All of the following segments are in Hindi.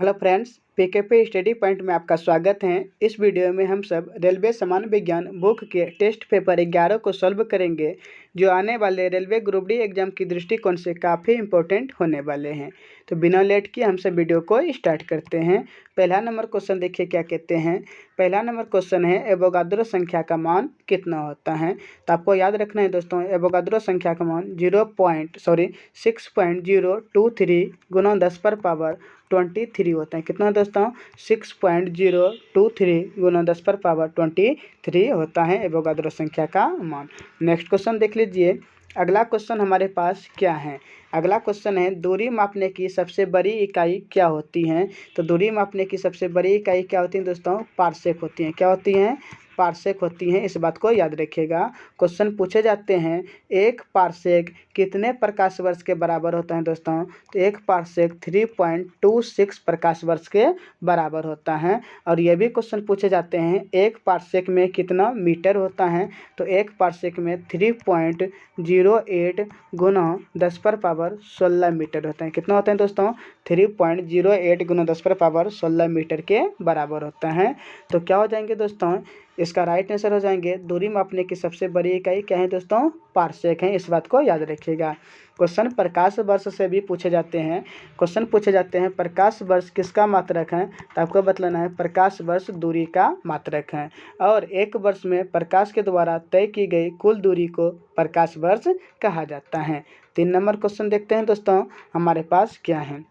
हेलो फ्रेंड्स, पीकेपी स्टडी पॉइंट में आपका स्वागत है। इस वीडियो में हम सब रेलवे सामान्य विज्ञान बुक के टेस्ट पेपर 11 को सॉल्व करेंगे, जो आने वाले रेलवे ग्रुप डी एग्जाम की दृष्टिकोण से काफ़ी इंपॉर्टेंट होने वाले हैं। तो बिना लेट किए हम सब वीडियो को स्टार्ट करते हैं। पहला नंबर क्वेश्चन देखिए क्या कहते हैं। पहला नंबर क्वेश्चन है एवोगाद्रो संख्या का मान कितना होता है। तो आपको याद रखना है दोस्तों, एवोगाद्रो संख्या का मान 6.023 गुना 10 पर पावर 23 होता है। कितना दोस्तों? 6.023 गुना 10 पर पावर 23 होता है एवोगाद्रो संख्या का मान। नेक्स्ट क्वेश्चन देख लीजिए। अगला क्वेश्चन हमारे पास क्या है। अगला क्वेश्चन है दूरी मापने की सबसे बड़ी इकाई क्या होती है। तो दूरी मापने की सबसे बड़ी इकाई क्या होती है दोस्तों? पारसेक होती हैं। क्या होती हैं? पारसेक होती हैं। इस बात को याद रखिएगा। क्वेश्चन पूछे जाते हैं एक पारसेक कितने प्रकाश वर्ष के बराबर होता है दोस्तों? तो एक पारसेक 3.26 प्रकाश वर्ष के बराबर होता है। और ये भी क्वेश्चन पूछे जाते हैं एक पारसेक में कितना मीटर होता है। तो एक पारसेक में 3.08 गुना 10 पर पावर 16 मीटर होता है। कितना होता है दोस्तों? 3.08 गुना 10 पर पावर 16 मीटर के बराबर होता है। तो क्या हो जाएंगे दोस्तों? इसका राइट आंसर हो जाएंगे दूरी मापने की सबसे बड़ी इकाई क्या है दोस्तों? पारसेक है। इस बात को याद रखिएगा। क्वेश्चन प्रकाश वर्ष से भी पूछे जाते हैं। क्वेश्चन पूछे जाते हैं प्रकाश वर्ष किसका मात्रक है। तो आपको बतलाना है प्रकाश वर्ष दूरी का मात्रक है। और एक वर्ष में प्रकाश के द्वारा तय की गई कुल दूरी को प्रकाश वर्ष कहा जाता है। 3 नंबर क्वेश्चन देखते हैं दोस्तों हमारे पास क्या है।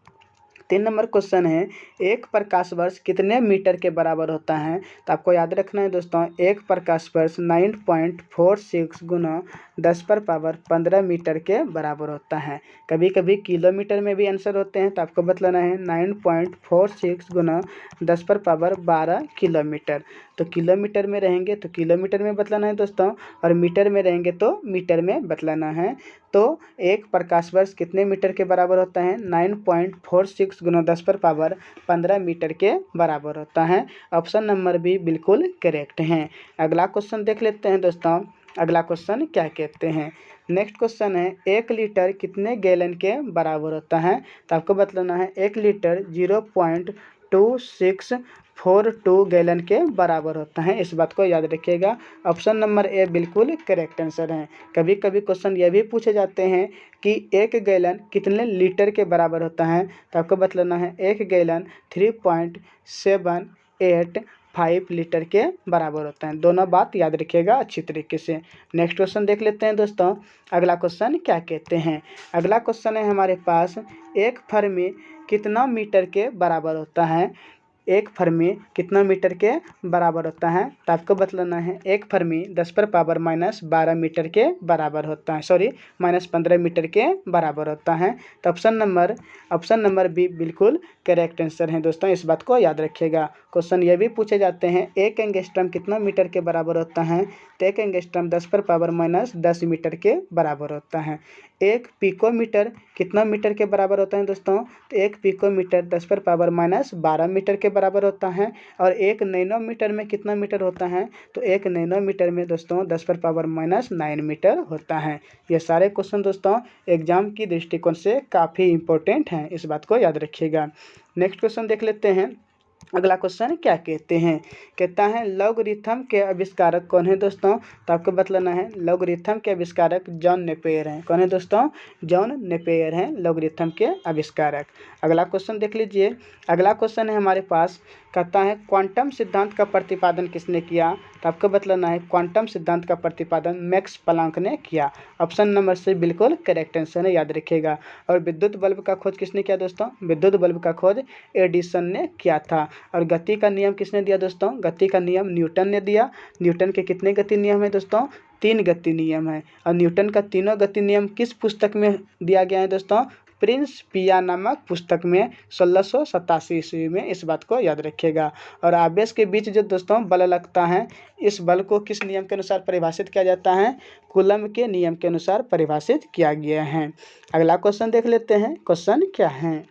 3 नंबर क्वेश्चन है एक प्रकाश वर्ष कितने मीटर के बराबर होता है। तो आपको याद रखना है दोस्तों एक प्रकाश वर्ष 9.46 गुना 10 पर पावर 15 मीटर के बराबर होता है। कभी कभी किलोमीटर में भी आंसर होते हैं। तो आपको बतलाना है 9.46 गुना 10 पर पावर 12 किलोमीटर। तो किलोमीटर में रहेंगे तो किलोमीटर में बतलाना है दोस्तों, और मीटर में रहेंगे तो मीटर में बतलाना है। तो एक प्रकाश वर्ष कितने मीटर के बराबर होता है? 9.46 गुना 10 पर पावर 15 मीटर के बराबर होता है। ऑप्शन नंबर बी बिल्कुल करेक्ट है। अगला क्वेश्चन देख लेते हैं दोस्तों। अगला क्वेश्चन क्या कहते हैं। नेक्स्ट क्वेश्चन है 1 लीटर कितने गैलन के बराबर होता है। तो आपको बतलाना है 1 लीटर 0.2642 गैलन के बराबर होता है। इस बात को याद रखिएगा। ऑप्शन नंबर ए बिल्कुल करेक्ट आंसर है। कभी कभी क्वेश्चन ये भी पूछे जाते हैं कि 1 गैलन कितने लीटर के बराबर होता है। तो आपको बतलाना है 1 गैलन 3.785 लीटर के बराबर होता है। दोनों बात याद रखिएगा अच्छी तरीके से। नेक्स्ट क्वेश्चन देख लेते हैं दोस्तों। अगला क्वेश्चन क्या कहते हैं। अगला क्वेश्चन है हमारे पास एक फर्मी कितना मीटर के बराबर होता है। एक फर्मी कितना मीटर के बराबर होता है। तो आपको बतलाना है एक फर्मी 10 पर पावर -12 मीटर के बराबर होता है, -15 मीटर के बराबर होता है। तो ऑप्शन नंबर बी बिल्कुल करेक्ट आंसर है दोस्तों। इस बात को याद रखिएगा। क्वेश्चन ये भी पूछे जाते हैं एक एंगस्ट्रम कितना मीटर के बराबर होता है। तो एक एंगस्ट्रम 10 पर पावर -10 मीटर के बराबर होता है। एक पिकोमीटर कितना मीटर के बराबर होता है दोस्तों। तो एक पिकोमीटर 10 पर पावर -12 मीटर के बराबर होता है। और एक नैनोमीटर में कितना मीटर होता है। तो एक नैनोमीटर में दोस्तों 10 पर पावर -9 मीटर होता है। ये सारे क्वेश्चन दोस्तों एग्जाम की दृष्टिकोण से काफ़ी इंपॉर्टेंट हैं। इस बात को याद रखिएगा। नेक्स्ट क्वेश्चन देख लेते हैं। अगला क्वेश्चन क्या कहते हैं। कहता है लॉगरिथम के आविष्कारक कौन है दोस्तों। तो आपको बतलाना है लॉगरिथम के आविष्कारक जॉन नेपियर हैं। कौन है दोस्तों? जॉन नेपियर हैं लॉगरिथम के आविष्कारक। अगला क्वेश्चन देख लीजिए। अगला क्वेश्चन है हमारे पास कहता है क्वांटम सिद्धांत का प्रतिपादन किसने किया। तो आपको बतलाना है क्वांटम सिद्धांत का प्रतिपादन मैक्स प्लांक ने किया। ऑप्शन नंबर से बिल्कुल करेक्ट आंसर है, याद रखिएगा। और विद्युत बल्ब का खोज किसने किया दोस्तों? विद्युत बल्ब का खोज एडिसन ने किया था। और गति का नियम किसने दिया दोस्तों? गति का नियम न्यूटन ने दिया। न्यूटन के कितने गति नियम है दोस्तों? 3 गति नियम है। और न्यूटन का तीनों गति नियम किस पुस्तक में दिया गया है दोस्तों? प्रिंस पिया नामक पुस्तक में 1687 ईस्वी में। इस बात को याद रखिएगा। और आवेश के बीच जो दोस्तों बल लगता है, इस बल को किस नियम के अनुसार परिभाषित किया जाता है? कूलम के नियम के अनुसार परिभाषित किया गया है। अगला क्वेश्चन देख लेते हैं। क्वेश्चन क्या है।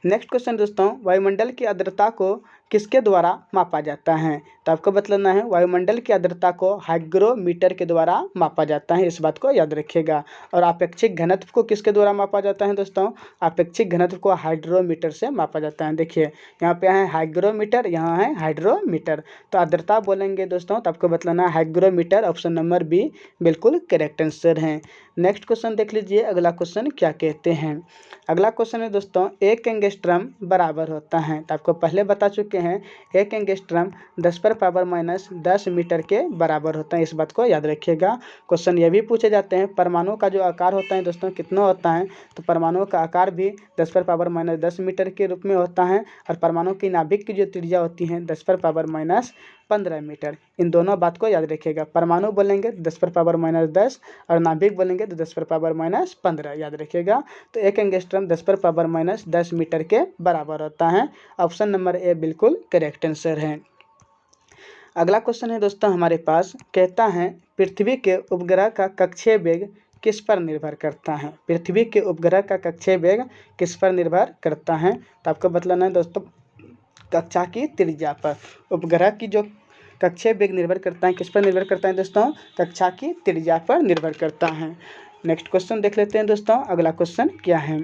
नेक्स्ट क्वेश्चन दोस्तों वायुमंडल की आर्द्रता को किसके द्वारा मापा जाता है? तो आपको बतलाना है वायुमंडल की आर्द्रता को हाइग्रोमीटर के द्वारा मापा जाता है, इस बात को याद रखिएगा। और आपेक्षिक घनत्व को किसके द्वारा मापा जाता है दोस्तों? आपेक्षिक घनत्व को हाइड्रोमीटर से मापा जाता है। देखिए यहाँ पे है हाइग्रोमीटर, यहाँ है हाइड्रोमीटर। तो आर्द्रता बोलेंगे दोस्तों तो आपको बतलाना है हाइग्रोमीटर, ऑप्शन नंबर बी बिल्कुल करेक्ट आंसर है। नेक्स्ट क्वेश्चन देख लीजिए, अगला क्वेश्चन क्या कहते हैं। अगला क्वेश्चन है दोस्तों, एक एंगस्ट्रम बराबर होता है, तो आपको पहले बता चुके हैं एक एंगस्ट्रम 10⁻⁻10 मीटर के बराबर होता है, इस बात को याद रखिएगा। क्वेश्चन ये भी पूछे जाते हैं परमाणु का जो आकार होता है दोस्तों कितना होता है, तो परमाणु का आकार भी 10⁻⁻10 मीटर के रूप में होता है, और परमाणु की नाभिक की जो त्रिज्या होती है 10⁻⁻15 मीटर। इन दोनों बात को याद रखिएगा, परमाणु बोलेंगे 10⁻⁻10 और नाभिक बोलेंगे तो 10⁻⁻15 याद रखिएगा। तो एक एंगस्ट्रम 10⁻⁻10 मीटर के बराबर होता है, ऑप्शन नंबर ए बिल्कुल करेक्ट आंसर है। अगला क्वेश्चन है दोस्तों हमारे पास, कहता है पृथ्वी के उपग्रह का कक्षीय वेग किस पर निर्भर करता है? पृथ्वी के उपग्रह का कक्षीय वेग किस पर निर्भर करता है? तो आपको बतलाना है दोस्तों कक्षा की त्रिज्या पर। उपग्रह की जो कक्षीय वेग निर्भर करता है किस पर निर्भर करता है दोस्तों? कक्षा की त्रिज्या पर निर्भर करता है। नेक्स्ट क्वेश्चन देख लेते हैं दोस्तों, अगला क्वेश्चन क्या है।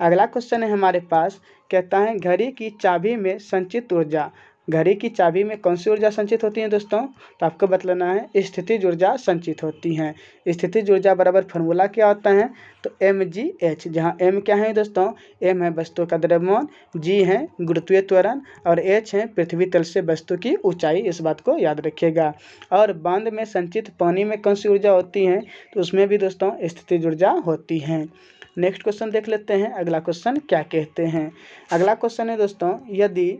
अगला क्वेश्चन है हमारे पास, कहता है घड़ी की चाबी में संचित ऊर्जा, घड़ी की चाबी में कौन सी ऊर्जा संचित होती है दोस्तों? तो आपको बतलाना है स्थितिज ऊर्जा संचित होती है। स्थितिज ऊर्जा बराबर फार्मूला क्या होता है? तो mgh, जहाँ m क्या है दोस्तों? m है वस्तु का द्रव्यमान, g है गुरुत्वीय त्वरण और h है पृथ्वी तल से वस्तु की ऊंचाई, इस बात को याद रखिएगा। और बांध में संचित पानी में कौन सी ऊर्जा होती है? तो उसमें भी दोस्तों स्थितिज ऊर्जा होती है। नेक्स्ट क्वेश्चन देख लेते हैं, अगला क्वेश्चन क्या कहते हैं। अगला क्वेश्चन है दोस्तों, यदि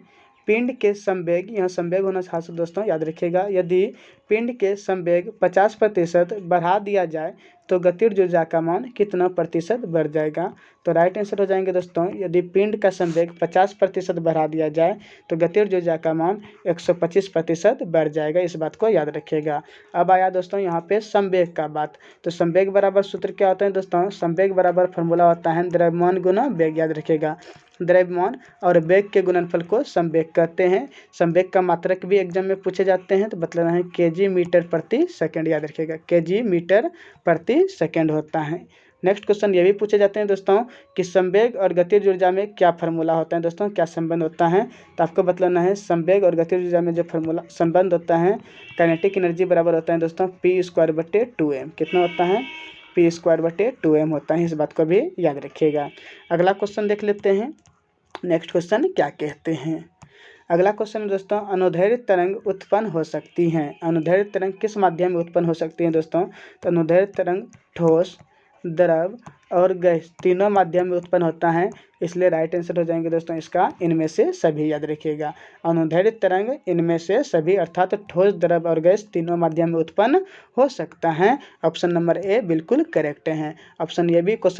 पिंड के संवेग, यहाँ संवेग होना खास दोस्तों याद रखिएगा, यदि पिंड के संवेग 50% बढ़ा दिया जाए तो गतिज ऊर्जा का मान कितना प्रतिशत बढ़ जाएगा? तो राइट आंसर हो जाएंगे दोस्तों, यदि पिंड का संवेग 50% बढ़ा दिया जाए तो गतिज ऊर्जा का मान 125% बढ़ जाएगा, इस बात को याद रखिएगा। अब आया दोस्तों यहाँ पे संवेग का बात, तो संवेग बराबर सूत्र क्या होता है दोस्तों? संवेग बराबर फार्मूला होता है द्रव्यमान गुना वेग, याद रखिएगा। द्रव्यमान और वेग के गुणनफल को संवेग कहते हैं। संवेग का मात्रक भी एग्जाम में पूछे जाते हैं, तो बतलाना है kg मीटर प्रति सेकंड, याद रखिएगा kg मीटर प्रति सेकंड होता है। नेक्स्ट क्वेश्चन ये भी पूछे जाते हैं दोस्तों कि संवेग और गतिज ऊर्जा में क्या फार्मूला होता है दोस्तों, क्या संबंध होता है? तो आपको बतलाना है संवेग और गतिज ऊर्जा में जो फार्मूला संबंध होता है, काइनेटिक एनर्जी बराबर होता है दोस्तों p²/2m। कितना होता है? p²/2m होता है, इस बात को भी याद रखिएगा। अगला क्वेश्चन देख लेते हैं, नेक्स्ट क्वेश्चन क्या कहते हैं। अगला क्वेश्चन दोस्तों, अनुदैर्ध्य तरंग उत्पन्न हो सकती हैं। अनुदैर्ध्य तरंग किस माध्यम में उत्पन्न हो सकती है दोस्तों? तो अनुदैर्ध्य तरंग ठोस, द्रव और गैस तीनों माध्यम में उत्पन्न होता है, इसलिए राइट आंसर हो जाएंगे दोस्तों इसका इनमें से सभी, याद रखिएगा। अनुदैर्ध्य तरंग इनमें से सभी अर्थात ठोस, द्रव और गैस तीनों माध्यम में उत्पन्न हो सकता है, ऑप्शन नंबर ए बिल्कुल करेक्ट है। क्वेश्चन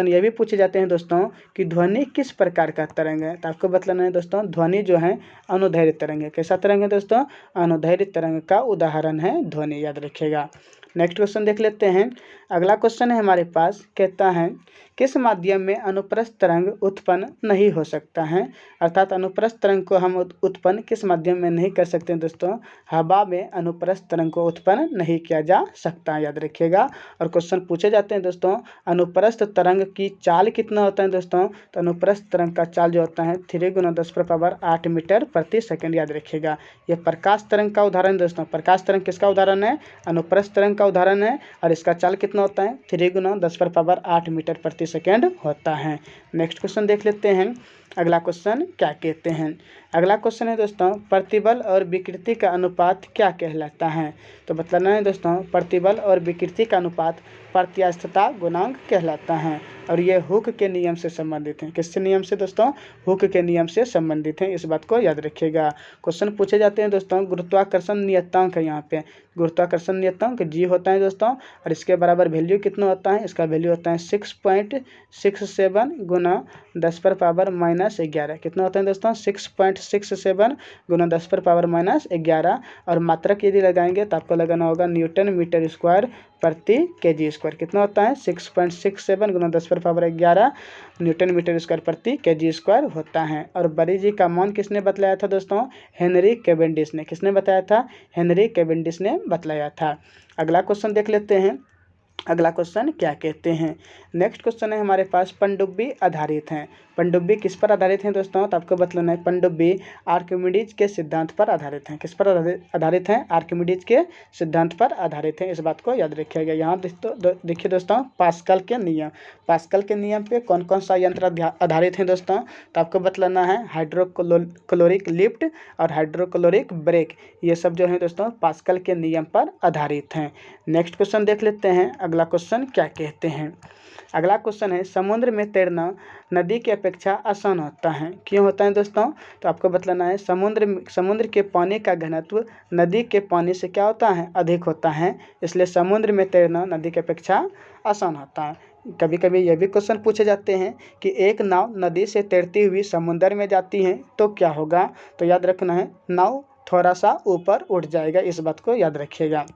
ये भी पूछे जाते हैं दोस्तों कि ध्वनि किस प्रकार का तरंग है? तो आपको बतलाना है दोस्तों ध्वनि जो है अनुदैर्ध्य तरंग है। कैसा तरंग है दोस्तों? अनुदैर्ध्य तरंग का उदाहरण है ध्वनि, याद रखिएगा। नेक्स्ट क्वेश्चन देख लेते हैं। अगला क्वेश्चन है हमारे पास, कहता है किस माध्यम में अनुप्रस्थ तरंग उत्पन्न नहीं हो सकता है? अर्थात अनुप्रस्थ तरंग को हम उत्पन्न किस माध्यम में नहीं कर सकते हैं दोस्तों? हवा में अनुप्रस्थ तरंग को उत्पन्न नहीं किया जा सकता, याद रखिएगा। और क्वेश्चन पूछे जाते हैं दोस्तों अनुप्रस्थ तरंग की चाल कितना होता है दोस्तों? तो अनुप्रस्थ तरंग का चाल जो होता है 3 × 10⁻8 मीटर प्रति सेकंड, याद रखिएगा। यह प्रकाश तरंग का उदाहरण दोस्तों, प्रकाश तरंग किसका उदाहरण है? अनुप्रस्थ तरंग का उदाहरण है, और इसका चाल कितना होता है 3 × 10⁻8 मीटर प्रति सेकंड होता है। नेक्स्ट क्वेश्चन देख लेते हैं, अगला क्वेश्चन क्या कहते हैं। अगला क्वेश्चन है दोस्तों प्रतिबल और विकृति का अनुपात क्या कहलाता है? तो बताना है दोस्तों प्रतिबल और विकृति का अनुपात प्रत्यास्थता गुणांक कहलाता है, और ये हुक के नियम से संबंधित हैं। किससे नियम से दोस्तों? हुक के नियम से संबंधित हैं, इस बात को याद रखिएगा। क्वेश्चन पूछे जाते हैं दोस्तों गुरुत्वाकर्षण नियतांक है, यहाँ पे गुरुत्वाकर्षण नियतांक g होता है दोस्तों, और इसके बराबर वैल्यू कितना होता है? इसका वैल्यू होता है 6.67 × 10⁻−11। कितना होता है दोस्तों? 6.67 × 10⁻−11। और मात्रक यदि लगाएंगे तो आपको लगाना होगा न्यूटन मीटर स्क्वायर प्रति kg², स्क्वायर कितना होता है 6.67 गुना 10⁻11 न्यूटन मीटर स्क्वायर प्रति केजी स्क्वायर होता है। और बरी जी का मान किसने बतलाया था दोस्तों? हेनरी कैवेंडिश ने। किसने बताया था? हेनरी कैवेंडिश ने बतलाया था। अगला क्वेश्चन देख लेते हैं। अगला क्वेश्चन क्या कहते हैं? नेक्स्ट क्वेश्चन है हमारे पास पनडुब्बी आधारित हैं। पनडुब्बी किस पर आधारित हैं दोस्तों? तो आपको बतलाना है पनडुब्बी आर्किमिडीज के सिद्धांत पर आधारित हैं। किस पर आधारित हैं? आर्किमिडीज के सिद्धांत पर आधारित हैं। इस बात को याद रखिएगा। यहाँ देखिए दोस्तों पास्कल के नियम। पास्कल के नियम पे कौन कौन सा यंत्र आधारित हैं दोस्तों? तो आपको बतलाना है हाइड्रोक्लोरिक लिफ्ट और हाइड्रोक्लोरिक ब्रेक, ये सब जो है दोस्तों पास्कल के नियम पर आधारित हैं। नेक्स्ट क्वेश्चन देख लेते हैं। अगला क्वेश्चन क्या कहते हैं? अगला क्वेश्चन है समुद्र में तैरना नदी की अपेक्षा आसान होता है। क्यों होता है दोस्तों? तो आपको बतलाना है समुद्र के पानी का घनत्व नदी के पानी से क्या होता है? अधिक होता है, इसलिए समुद्र में तैरना नदी की अपेक्षा आसान होता है। कभी कभी ये भी क्वेश्चन पूछे जाते हैं कि एक नाव नदी से तैरती हुई समुद्र में जाती है तो क्या होगा? तो याद रखना है नाव थोड़ा सा ऊपर उठ जाएगा, इस बात को याद रखिएगा।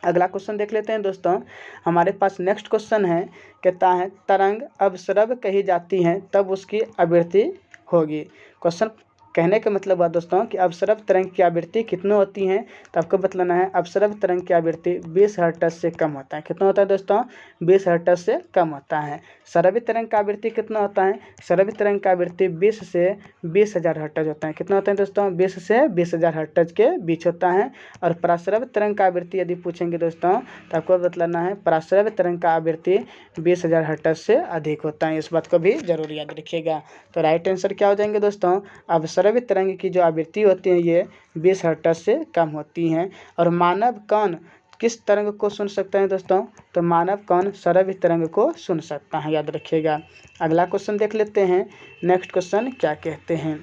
अगला क्वेश्चन देख लेते हैं दोस्तों। हमारे पास नेक्स्ट क्वेश्चन है, कहता है तरंग अवसरब कही जाती है तब उसकी आवृत्ति होगी। क्वेश्चन कहने का मतलब है दोस्तों कि अवसरब तरंग की आवृत्ति कितनी होती है? तो आपको बतलाना है अवसरब तरंग की आवृत्ति 20 हर्ट्ज से कम होता है। कितना होता है दोस्तों? 20 हर्ट्ज से कम होता है। सरबी तरंग का आवृत्ति कितना होता है? सरबी तरंग का आवृत्ति 20 से 20,000 हर्ट्ज होता है। कितना होता है दोस्तों? 20 से 20,000 हर्ट्ज के बीच होता है। और पराश्रव्य तरंग का आवृत्ति यदि पूछेंगे दोस्तों तो आपको बतलाना है पराश्रव्य तरंग का आवृत्ति 20,000 हर्ट्ज से अधिक होता है। इस बात को भी जरूर याद रखिएगा। तो राइट आंसर क्या हो जाएंगे दोस्तों? अवसरबी तरंग की जो आवृत्ति होती है ये 20 हर्ट्ज से कम होती हैं। और मानव कान किस तरंग को सुन सकते हैं दोस्तों? तो मानव कान सरबी तरंग को सुन सकता है, याद रखिएगा। अगला क्वेश्चन देख लेते हैं। नेक्स्ट क्वेश्चन क्या कहते हैं?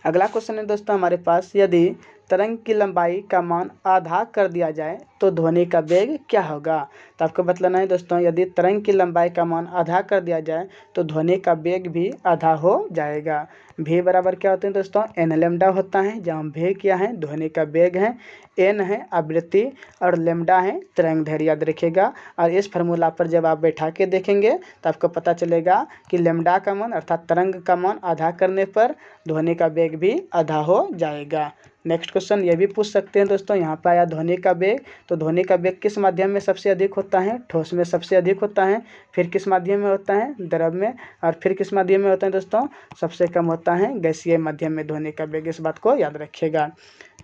अगला क्वेश्चन है दोस्तों हमारे पास, यदि तरंग की लंबाई का मान आधा कर दिया जाए तो ध्वनि का वेग क्या होगा? तो आपको बतलाना है दोस्तों यदि तरंग की लंबाई का मान आधा कर दिया जाए तो ध्वनि का वेग भी आधा हो जाएगा। v बराबर क्या होते हैं दोस्तों? एन लेमडा होता है, जहाँ v क्या है? ध्वनि का वेग है, एन है आवृत्ति और लेमडा है तरंग दैर्घ्य, याद रखिएगा। और इस फार्मूला पर जब आप बैठा के देखेंगे तो आपको पता चलेगा कि लेमडा का मान अर्थात तरंग का मान आधा करने पर ध्वनि का वेग भी आधा हो जाएगा। नेक्स्ट क्वेश्चन ये भी पूछ सकते हैं दोस्तों, यहाँ पर आया ध्वनि का वेग, तो ध्वनि का वेग किस माध्यम में सबसे अधिक होता है? ठोस में सबसे अधिक होता है। फिर किस माध्यम में होता है? द्रव में। और फिर किस माध्यम में होता है दोस्तों? सबसे कम होता है गैसीय माध्यम में ध्वनि का वेग, इस बात को याद रखिएगा।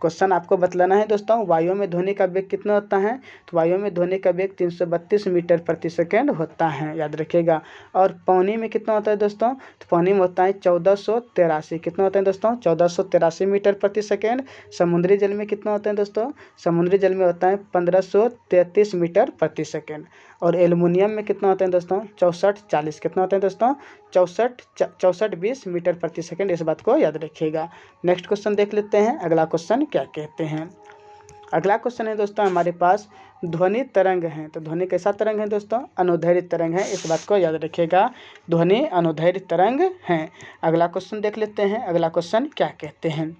क्वेश्चन आपको बतलाना है दोस्तों वायु में ध्वनि का वेग कितना होता है? तो वायु में ध्वनि का वेग 332 मीटर प्रति सेकेंड होता है, याद रखिएगा। और पानी में कितना होता है दोस्तों? तो पानी में होता है 1483। कितना होता है दोस्तों? 1483 मीटर प्रति सेकेंड। समुद्री जल में कितना होता है दोस्तों? समुद्री जल में होता है 1533 मीटर प्रति सेकेंड। और एल्युमिनियम में कितना होता है दोस्तों? 6440। कितना होता है दोस्तों? 6420 मीटर प्रति सेकेंड, इस बात को याद रखिएगा। नेक्स्ट क्वेश्चन देख लेते हैं। अगला क्वेश्चन क्या कहते हैं? अगला क्वेश्चन है दोस्तों हमारे पास ध्वनि तरंग है। तो ध्वनि कैसा तरंग है दोस्तों? अनुदैर्घ्य तरंग है, इस बात को याद रखिएगा। ध्वनि अनुदैर्घ्य तरंग है। अगला क्वेश्चन देख लेते हैं। अगला क्वेश्चन क्या कहते हैं?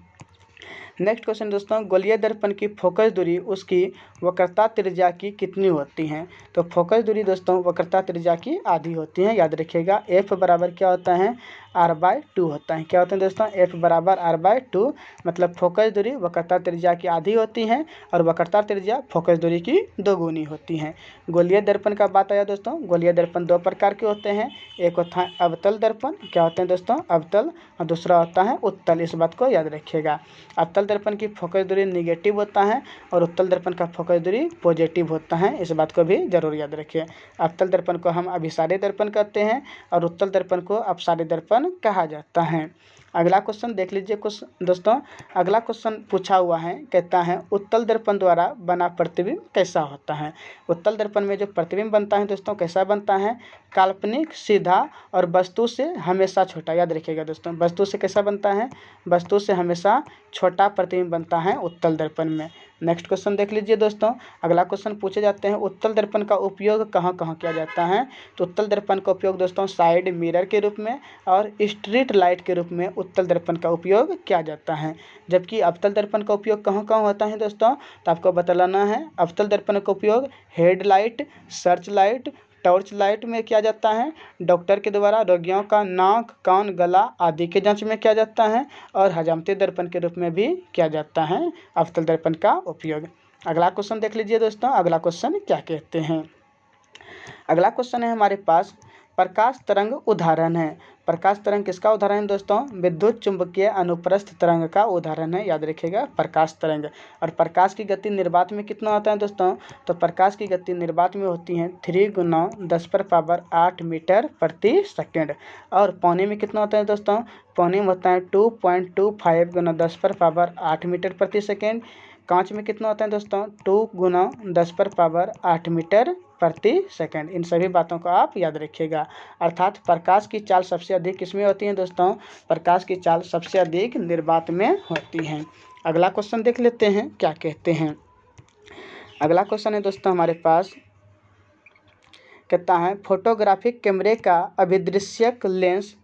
नेक्स्ट क्वेश्चन दोस्तों, गोलीय दर्पण की फोकस दूरी उसकी वक्रता त्रिज्या की कितनी होती है? तो फोकस दूरी दोस्तों वक्रता त्रिज्या की आधी होती है, याद रखिएगा। एफ बराबर क्या होता है? r/2 होता है। क्या होता है दोस्तों? एफ बराबर r/2, मतलब फोकस दूरी वक्रता त्रिज्या की आधी होती है और वक्रता त्रिज्या फोकस दूरी की दोगुनी होती है। गोलीय दर्पण का बात आया दोस्तों। गोलीय दर्पण दो प्रकार के होते हैं, एक होता है अवतल दर्पण। क्या होते हैं दोस्तों? अवतल। और दूसरा होता है उत्तल, इस बात को याद रखिएगा। अवतल दर्पण की फोकस दूरी निगेटिव होता है और उत्तल दर्पण का फोकस दूरी पॉजिटिव होता है, इस बात को भी जरूर याद रखिए। अवतल दर्पण को हम अभिसारी दर्पण कहते हैं और उत्तल दर्पण को अपसारी दर्पण कहा जाता है। अगला क्वेश्चन देख लीजिए कुछ दोस्तों। अगला क्वेश्चन पूछा हुआ है, कहता है उत्तल दर्पण द्वारा बना प्रतिबिंब कैसा होता है? उत्तल दर्पण में जो प्रतिबिंब बनता है दोस्तों कैसा बनता है? काल्पनिक, सीधा और वस्तु से हमेशा छोटा, याद रखिएगा दोस्तों। वस्तु से कैसा बनता है? वस्तु से हमेशा छोटा प्रतिबिंब बनता है उत्तल दर्पण में। नेक्स्ट क्वेश्चन देख लीजिए दोस्तों। अगला क्वेश्चन पूछे जाते हैं उत्तल दर्पण का उपयोग कहाँ कहाँ किया जाता है? तो उत्तल दर्पण का उपयोग दोस्तों साइड मिरर के रूप में और स्ट्रीट लाइट के रूप में उत्तल दर्पण का उपयोग किया जाता है। जबकि अवतल दर्पण का उपयोग कहाँ कहाँ होता है दोस्तों, तो आपको बतलाना है। अवतल दर्पण का उपयोग headlight, search light, torch light में किया जाता है। डॉक्टर के द्वारा रोगियों का नाक, कान, गला आदि के जांच में किया जाता है और हजामती दर्पण के रूप में भी किया जाता है अवतल दर्पण का उपयोग। अगला क्वेश्चन देख लीजिए दोस्तों, अगला क्वेश्चन क्या कहते हैं। अगला क्वेश्चन है हमारे पास, प्रकाश तरंग उदाहरण है। प्रकाश तरंग किसका उदाहरण है दोस्तों, विद्युत चुंबकीय अनुप्रस्थ तरंग का उदाहरण है, याद रखिएगा प्रकाश तरंग। और प्रकाश की गति निर्वात में कितना होता है दोस्तों, तो प्रकाश की गति निर्वात में होती है 3 × 10⁸ मीटर प्रति सेकेंड। और पौने में कितना होता है दोस्तों, पौने में होता है 2.25 × 10⁸ मीटर प्रति सेकेंड। कांच में कितना होता है दोस्तों, 2 × 10⁸ मीटर प्रति सेकंड। इन सभी बातों को आप याद रखिएगा। अर्थात प्रकाश की चाल सबसे अधिक किसमें होती है दोस्तों, प्रकाश की चाल सबसे अधिक निर्वात में होती है। अगला क्वेश्चन देख लेते हैं क्या कहते हैं। अगला क्वेश्चन है दोस्तों हमारे पास, कहता है फोटोग्राफिक कैमरे का अभिदृश्यक लेंस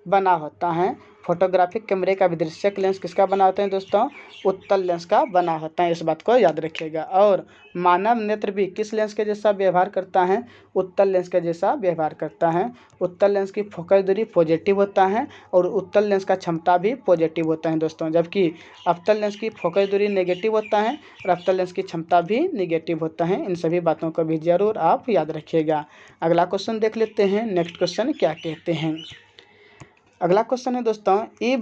बना होता है। फोटोग्राफिक कैमरे का अभिदृश्यक लेंस किसका बना होता है दोस्तों, उत्तल लेंस का बना होता है, इस बात को याद रखिएगा। और मानव नेत्र भी किस लेंस के जैसा व्यवहार करता है, उत्तल लेंस के जैसा व्यवहार करता है। उत्तल लेंस की फोकस दूरी पॉजिटिव होता है और उत्तल लेंस का क्षमता भी पॉजिटिव होता है दोस्तों। जबकि अवतल लेंस की फोकस दूरी नेगेटिव होता है और अवतल लेंस की क्षमता भी नेगेटिव होता है। इन सभी बातों को भी जरूर आप याद रखिएगा। अगला क्वेश्चन देख लेते हैं, नेक्स्ट क्वेश्चन क्या कहते हैं। अगला क्वेश्चन है दोस्तों, E =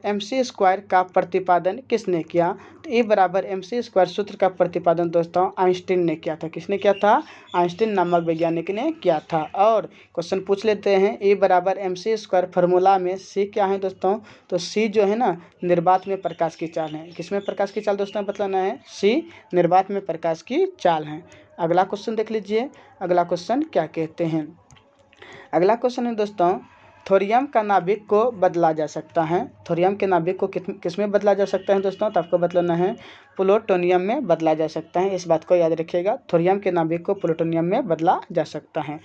mc² का प्रतिपादन किसने किया। तो E = mc² सूत्र का प्रतिपादन दोस्तों आइंस्टीन ने किया था। किसने किया था, आइंस्टीन नामक वैज्ञानिक ने किया था। और क्वेश्चन पूछ लेते हैं, E = mc² फार्मूला में C क्या है दोस्तों, तो C जो है ना निर्वात में प्रकाश की चाल है। किसमें प्रकाश की चाल दोस्तों बतलाना है, C निर्वात में प्रकाश की चाल है। अगला क्वेश्चन देख लीजिए, अगला क्वेश्चन क्या कहते हैं। अगला क्वेश्चन है दोस्तों, थोरियम का नाभिक को बदला जा सकता है। थोरियम के नाभिक को किस में बदला जा सकता है दोस्तों, तो आपको बतलाना है प्लूटोनियम में बदला जा सकता है, इस बात को याद रखिएगा। थोरियम के नाभिक को प्लूटोनियम में बदला जा सकता है।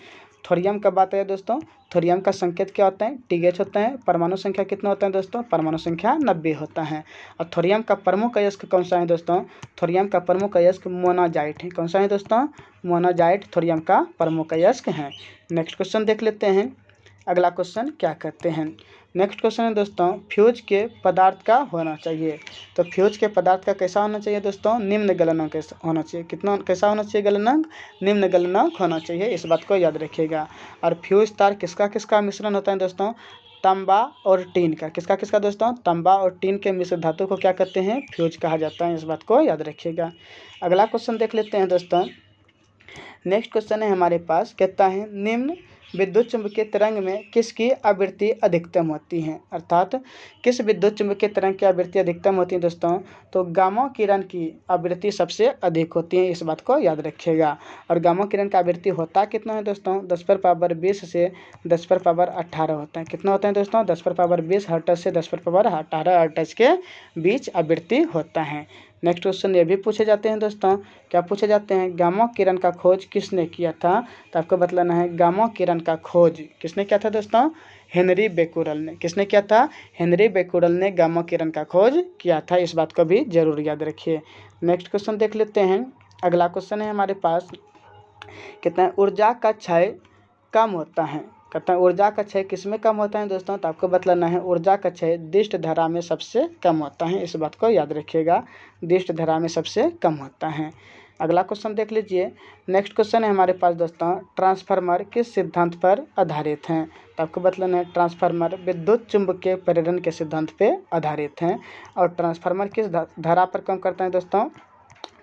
थोरियम कब आता है दोस्तों, थोरियम का संकेत क्या होता है, TH होता है। परमाणु संख्या कितना होता है दोस्तों, परमाणु संख्या 90 होता है। और थोरियम का प्रमुख अयस्क कौन सा है दोस्तों, थोरियम का प्रमुख अयस्क मोनाजाइट है। कौन सा है दोस्तों, मोनाजाइट थोरियम का प्रमुख अयस्क है। नेक्स्ट क्वेश्चन देख लेते हैं, अगला क्वेश्चन क्या कहते हैं। नेक्स्ट क्वेश्चन है दोस्तों, फ्यूज के पदार्थ का होना चाहिए। तो फ्यूज के पदार्थ का कैसा होना चाहिए दोस्तों, निम्न गलनांक होना चाहिए। कितना कैसा होना चाहिए गलनांक, निम्न गलनांक होना चाहिए, इस बात को याद रखिएगा। और फ्यूज तार किसका किसका मिश्रण होता है दोस्तों, तांबा और टीन का। किसका किसका दोस्तों, तांबा और टीन के मिश्र धातु को क्या कहते हैं, फ्यूज कहा जाता है, इस बात को याद रखिएगा। अगला क्वेश्चन देख लेते हैं दोस्तों। नेक्स्ट क्वेश्चन है हमारे पास, कहता है निम्न विद्युत चुंबकीय तरंग में किसकी आवृत्ति अधिकतम होती है। अर्थात किस विद्युत चुंबकीय तरंग की आवृत्ति अधिकतम होती है दोस्तों, तो गामा किरण की आवृत्ति सबसे अधिक होती है, इस बात को याद रखिएगा। और गामा किरण का आवृत्ति होता कितना है दोस्तों, 10⁻20 से 10⁻18 होता है। कितना होता है दोस्तों, 10⁻20 हर्ट्ज से 10⁻18 हर्ट्ज के बीच आवृत्ति होता है। नेक्स्ट क्वेश्चन ये भी पूछे जाते हैं दोस्तों, क्या पूछे जाते हैं, गामा किरण का खोज किसने किया था। तो आपको बतलाना है गामा किरण का खोज किसने किया था दोस्तों, हेनरी बेक्यूरेल ने। किसने किया था, हेनरी बेक्यूरेल ने गामा किरण का खोज किया था, इस बात को भी जरूर याद रखिए। नेक्स्ट क्वेश्चन देख लेते हैं। अगला क्वेश्चन है हमारे पास, कहते हैं ऊर्जा का क्षय कम होता है। कहता है ऊर्जा का क्षय किसमें कम होता है दोस्तों, तो आपको बतलाना है ऊर्जा का क्षय दिष्ट धारा में सबसे कम होता है, इस बात को याद रखिएगा। दिष्ट धारा में सबसे कम होता है। अगला क्वेश्चन देख लीजिए। नेक्स्ट क्वेश्चन है हमारे पास दोस्तों, ट्रांसफार्मर किस सिद्धांत पर आधारित हैं। तो आपको बतलाना है ट्रांसफार्मर विद्युत चुंबकीय प्रेरण के सिद्धांत पे आधारित हैं। और ट्रांसफार्मर किस धारा पर काम करता है दोस्तों,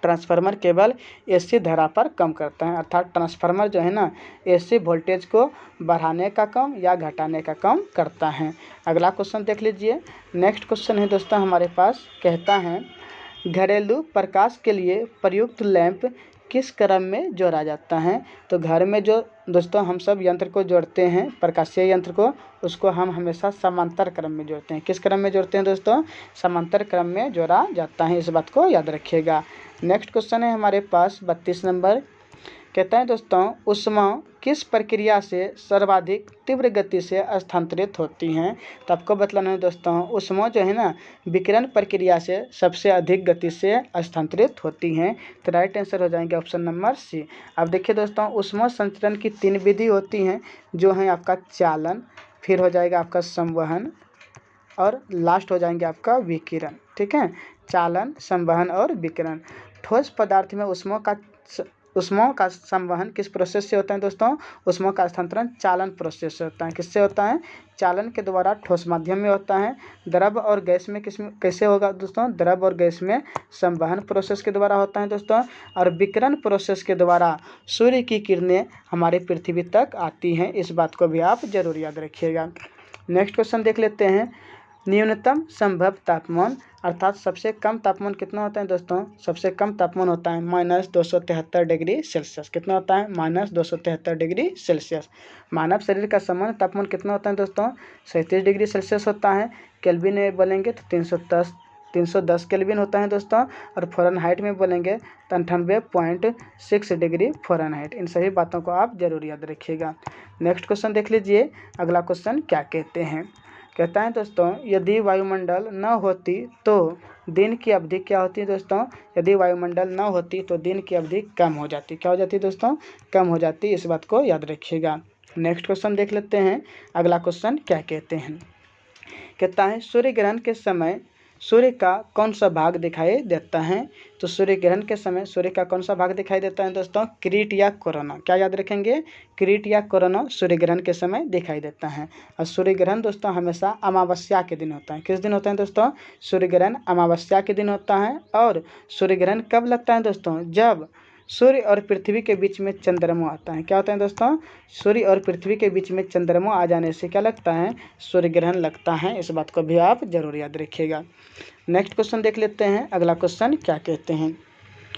ट्रांसफार्मर केवल AC धारा पर कम करता है। अर्थात ट्रांसफार्मर जो है ना AC वोल्टेज को बढ़ाने का काम या घटाने का काम करता है। अगला क्वेश्चन देख लीजिए। नेक्स्ट क्वेश्चन है दोस्तों हमारे पास, कहता है घरेलू प्रकाश के लिए प्रयुक्त लैंप किस क्रम में जोड़ा जाता है। तो घर में जो दोस्तों हम सब यंत्र को जोड़ते हैं, प्रकाशीय यंत्र को, उसको हम हमेशा समांतर क्रम में जोड़ते हैं। किस क्रम में जोड़ते हैं दोस्तों, समांतर क्रम में जोड़ा जाता है, इस बात को याद रखिएगा। नेक्स्ट क्वेश्चन है हमारे पास 32 नंबर, कहता है दोस्तों ऊष्मा किस प्रक्रिया से सर्वाधिक तीव्र गति से स्थानांतरित होती हैं। तो आपको बतलाना है दोस्तों ऊष्मा जो है ना विकिरण प्रक्रिया से सबसे अधिक गति से स्थानांतरित होती हैं। तो राइट आंसर हो जाएंगे ऑप्शन नंबर सी। अब देखिए दोस्तों ऊष्मा संचरण की 3 विधि होती हैं जो है आपका चालन, फिर हो जाएगा आपका संवहन और लास्ट हो जाएंगे आपका विकिरण। ठीक है, चालन, संवहन और विकिरण। ठोस पदार्थ में ऊष्मा का संवहन किस प्रोसेस से होता है दोस्तों? ऊष्मा का स्थानांतरण चालन प्रोसेस से होता है। किससे होता है? चालन के द्वारा ठोस माध्यम में होता है। द्रव और गैस में कैसे होगा दोस्तों? द्रव और गैस में संवहन प्रोसेस के द्वारा होता है दोस्तों। और विकिरण प्रोसेस के द्वारा सूर्य की किरणें हमारी पृथ्वी तक आती हैं। इस बात को भी आप जरूर याद रखिएगा। नेक्स्ट क्वेश्चन देख लेते हैं। न्यूनतम संभव तापमान अर्थात सबसे कम तापमान कितना होता है दोस्तों? सबसे कम तापमान होता है -273 डिग्री सेल्सियस। कितना होता है? -273 डिग्री सेल्सियस। मानव शरीर का सामान्य तापमान कितना होता है दोस्तों? 37 डिग्री सेल्सियस होता है। केल्विन में बोलेंगे तो 310 केल्विन होता है दोस्तों। और फ़ारेनहाइट में बोलेंगे तो 98.6 डिग्री फ़ारेनहाइट। इन सभी बातों को आप जरूर याद रखिएगा। नेक्स्ट क्वेश्चन देख लीजिए। अगला क्वेश्चन क्या कहते हैं? कहता है दोस्तों यदि वायुमंडल न होती तो दिन की अवधि क्या होती है दोस्तों? यदि वायुमंडल न होती तो दिन की अवधि कम हो जाती। क्या हो जाती दोस्तों? कम हो जाती। इस बात को याद रखिएगा। नेक्स्ट क्वेश्चन देख लेते हैं। अगला क्वेश्चन क्या कहते हैं? कहता है सूर्य ग्रहण के समय सूर्य का कौन सा भाग दिखाई देता है? तो सूर्य ग्रहण के समय सूर्य का कौन सा भाग दिखाई देता है दोस्तों? किरीट या कोरोना। क्या याद रखेंगे? किरीट या कोरोना सूर्य ग्रहण के समय दिखाई देता है। और सूर्य ग्रहण दोस्तों हमेशा अमावस्या के दिन होता है। किस दिन होता है दोस्तों? सूर्य ग्रहण अमावस्या के दिन होता है। और सूर्य ग्रहण कब लगता है दोस्तों? जब सूर्य और पृथ्वी के बीच में चंद्रमा आता है। क्या होता है दोस्तों? सूर्य और पृथ्वी के बीच में चंद्रमा आ जाने से क्या लगता है? सूर्य ग्रहण लगता है। इस बात को भी आप जरूर याद रखिएगा। नेक्स्ट क्वेश्चन देख लेते हैं। अगला क्वेश्चन क्या कहते हैं?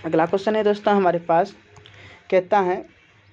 अगला क्वेश्चन है दोस्तों हमारे पास, कहता है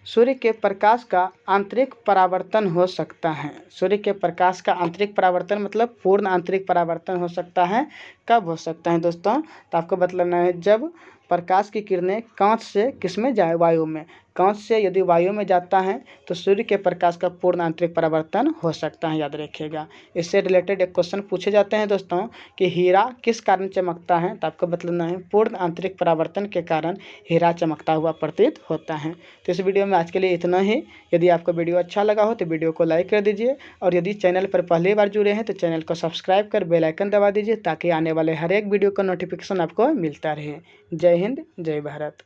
सूर्य के प्रकाश का आंतरिक परावर्तन हो सकता है। सूर्य के प्रकाश का आंतरिक परावर्तन मतलब पूर्ण आंतरिक परावर्तन हो सकता है। कब हो सकता है दोस्तों? तो आपको बतलाना है जब प्रकाश की किरणें कांच से किस में जाए? वायु में। कांच से यदि वायु में जाता है तो सूर्य के प्रकाश का पूर्ण आंतरिक परावर्तन हो सकता है। याद रखिएगा। इससे रिलेटेड एक क्वेश्चन पूछे जाते हैं दोस्तों कि हीरा किस कारण चमकता है? तो आपको बतलाना है पूर्ण आंतरिक परावर्तन के कारण हीरा चमकता हुआ प्रतीत होता है। तो इस वीडियो में आज के लिए इतना ही। यदि आपको वीडियो अच्छा लगा हो तो वीडियो को लाइक कर दीजिए। और यदि चैनल पर पहली बार जुड़े हैं तो चैनल को सब्सक्राइब कर बेल आइकन दबा दीजिए ताकि आने वाले हर एक वीडियो का नोटिफिकेशन आपको मिलता रहे। जय हिंद, जय भारत।